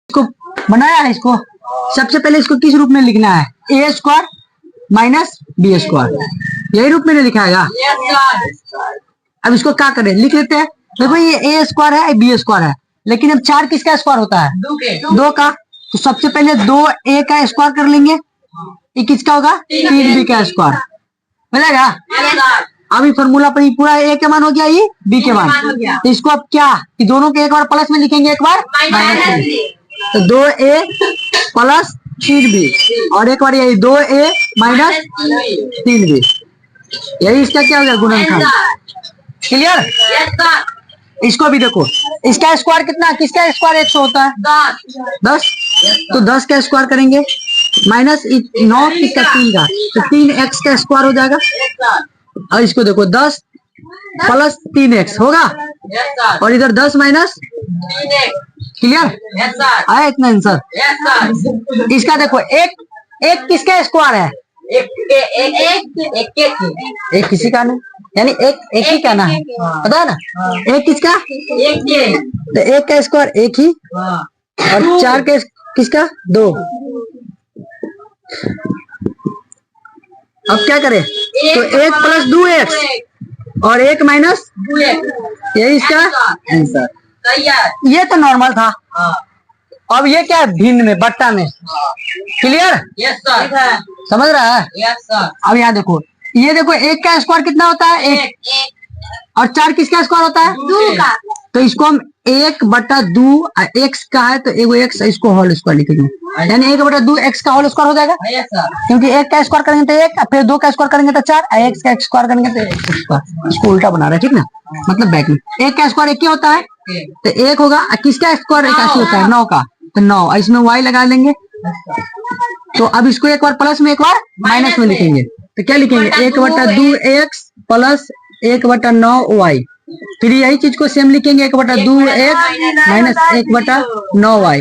इसको बनाया है इसको। सबसे पहले इसको किस रूप में लिखना है? ए स्क्वायर माइनस बी स्क्वायर, यही रूप में लिखा है। अब इसको क्या करें, लिख लेते हैं। देखो ये ए स्क्वायर है, बी स्क्वायर है, लेकिन अब 4 किसका स्क्वायर होता है? 2 का। तो सबसे पहले 2a का स्क्वायर कर लेंगे, ये किसका होगा? 3b का स्क्वायर मिलेगा। अभी फॉर्मूला पर पूरा a के मान हो गया, ये b के मान। तो इसको अब क्या, कि दोनों के एक बार प्लस में लिखेंगे, एक बार माइनस में। तो 2a प्लस 3b और एक बार यही 2a माइनस 3b, यही इसका क्या हो गया? गुणनखंड। क्लियर? इसको भी देखो, इसका स्क्वायर कितना, किसका स्क्वायर 100 होता है? 10। तो 10 का स्क्वायर करेंगे माइनस 9 किसका? 3 का, तो 3x का स्क्वायर हो जाएगा। और इसको देखो 10 प्लस 3x होगा, और इधर 10 माइनस। क्लियर? आया इतना आंसर? इसका देखो एक किसका स्क्वायर है? एक किसी का नहीं, यानी एक ही का ना है, पता है ना? एक किसका? तो एक का स्क्वायर एक ही, और 4 का किसका? 2। अब क्या करें? तो 1 प्लस 2x और 1 माइनस, यही इसका आंसर। ये तो नॉर्मल था। अब ये क्या है? भिन्न में, बट्टा में। क्लियर? Yes sir. समझ रहा है? Yes sir. अब यहाँ देखो, ये देखो 1 का स्क्वायर कितना होता है? 1। और 4 किसका स्क्वायर होता है? 2 का। तो इसको हम 1/2 x का है, तो एगो x, इसको होल स्क्वायर लिखेंगे, यानी 1/2 x का होल स्क्वायर हो जाएगा। Yes sir. क्योंकि 1 का स्क्वायर करेंगे तो 1, फिर 2 का स्क्वायर करेंगे तो 4, x का स्क्वायर करेंगे तो x स्क्वायर। इसको उल्टा बना रहे हैं, ठीक ना? मतलब बैक में 1 का स्क्वायर 1 ही होता है, तो 1 होगा। किसका स्क्वायर 81 होता है? 9 का, तो 9, इसमें y लगा लेंगे। तो अब इसको एक बार प्लस में, एक बार माइनस में लिखेंगे, तो क्या लिखेंगे? 1/2 x प्लस 1/9 y। फिर यही चीज को सेम लिखेंगे, 1/2 x माइनस 1/9 y।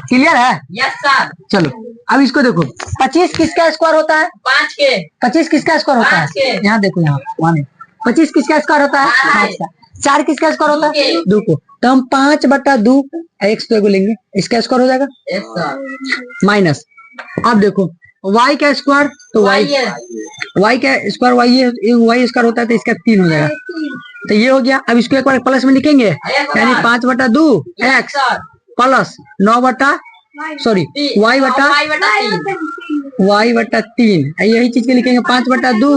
क्लियर है? Yes sir. चलो अब इसको देखो, 25 किसका स्क्वायर होता है? 5 के। 25 किसका स्क्वायर होता है? यहाँ देखो, यहाँ माने 25 किसका स्क्वायर होता है? 5 का। 4 किसका स्क्वायर होता है? 2 को। तो हम 5/2 x तो एगो लेंगे, इसका स्क्वायर हो जाएगा। Yes sir. माइनस, अब देखो y का स्क्वायर, तो y का स्क्वायर y स्क्वायर होता है, तो इसका 3 हो जाएगा। तो ये हो गया। अब इसको एक बार प्लस में लिखेंगे, यानी 5/2 x प्लस y/3, यही चीज के लिखेंगे 5/2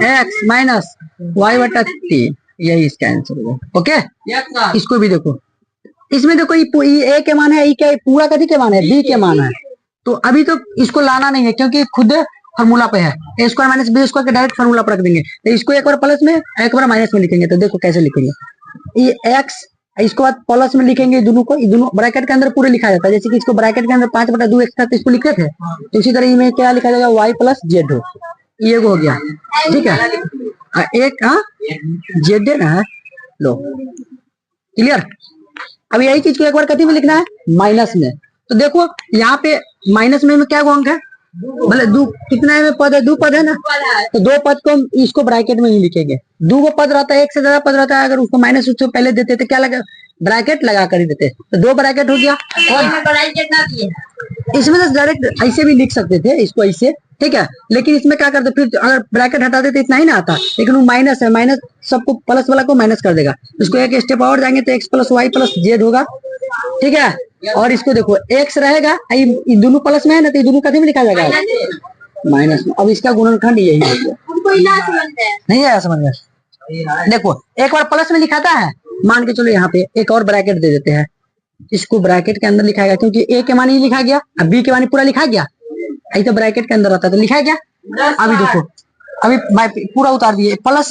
x माइनस y/3, यही इसका आंसर होगा। ओके? Yes sir. इसको भी देखो, इसमें देखो ये a के मान है, क्या पूरा कथी के मान है? b के मान है। तो अभी तो इसको लाना नहीं है, क्योंकि खुद फार्मूला पे है। a square minus b square के डायरेक्ट फार्मूला पर रख देंगे। तो इसको एक बार प्लस में, एक बार माइनस में लिखेंगे। तो देखो कैसे लिखेंगे, ये x, इसको बाद प्लस में लिखेंगे दोनों को, दोनों ब्रैकेट के अंदर पूरे लिखा जाता है। जैसे कि इसको ब्रैकेट के अंदर 5/2 x था, तो इसको लिखे थे, तो इसी तरह में क्या लिखा जाएगा? y प्लस जेड हो, ये हो गया। ठीक है? एक जेड ना, लो। क्लियर? अब यही चीज को एक बार कथी में लिखना है? माइनस में। तो देखो यहाँ पे माइनस में क्या अंक है? भले कितना है पद है? 2 पद है ना, तो 2 पद को हम इसको ब्रैकेट में ही लिखेंगे। 2 को पद रहता है, 1 से ज्यादा पद रहता है, अगर उसको माइनस उससे पहले देते तो क्या लगा? ब्रैकेट लगा कर ही देते। तो 2 ब्रैकेट हो गया। इसमें तो डायरेक्ट ऐसे भी लिख सकते थे, इसको ऐसे, ठीक है? लेकिन इसमें क्या करते, फिर अगर ब्रैकेट हटा देते इतना ही ना आता, लेकिन वो माइनस है, माइनस सबको प्लस वाला को माइनस कर देगा। इसको एक स्टेप और जाएंगे तो x plus y plus z होगा। ठीक है? और इसको देखो x रहेगा, ये दोनों प्लस में है ना, तो ये दोनों कथी में लिखा जाएगा? माइनस में। अब इसका गुणनखंड यही हो गया। नहीं आया समझ में? देखो एक बार प्लस में लिखाता है, मान के चलो यहाँ पे एक और ब्रैकेट दे देते हैं, इसको ब्रैकेट के अंदर लिखाएगा, क्योंकि a के मान ही लिखा गया, अब b के मान पूरा लिखा गया, ऐसे तो ब्रैकेट के अंदर रहता है तो लिखा गया। अभी देखो, अभी पूरा उतार दिए। प्लस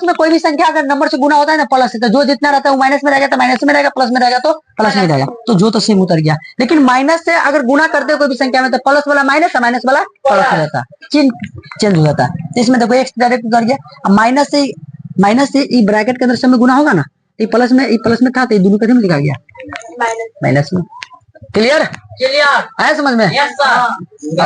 में कोई भी संख्या अगर नंबर से गुना होता है ना प्लस से, तो जो जितना रहता है वो माइनस में रहेगा, तो माइनस में रहेगा, प्लस में रहेगा तो प्लस में रहेगा, तो जो तो सेम उतर गया। लेकिन माइनस से अगर गुना करते हो कोई भी संख्या में, तो प्लस वाला माइनस, माइनस वाला प्लस हो जाता है, चिन्ह चेंज हो जाता है। इसमें देखो x डायरेक्ट उतर गया। अब माइनस से ये ब्रैकेट के अंदर सब में गुना होगा ना, ये प्लस में था, तो दोनों कथी में लिखा गया? माइनस में। क्लियर? क्लियर। आया समझ में? Yes sir.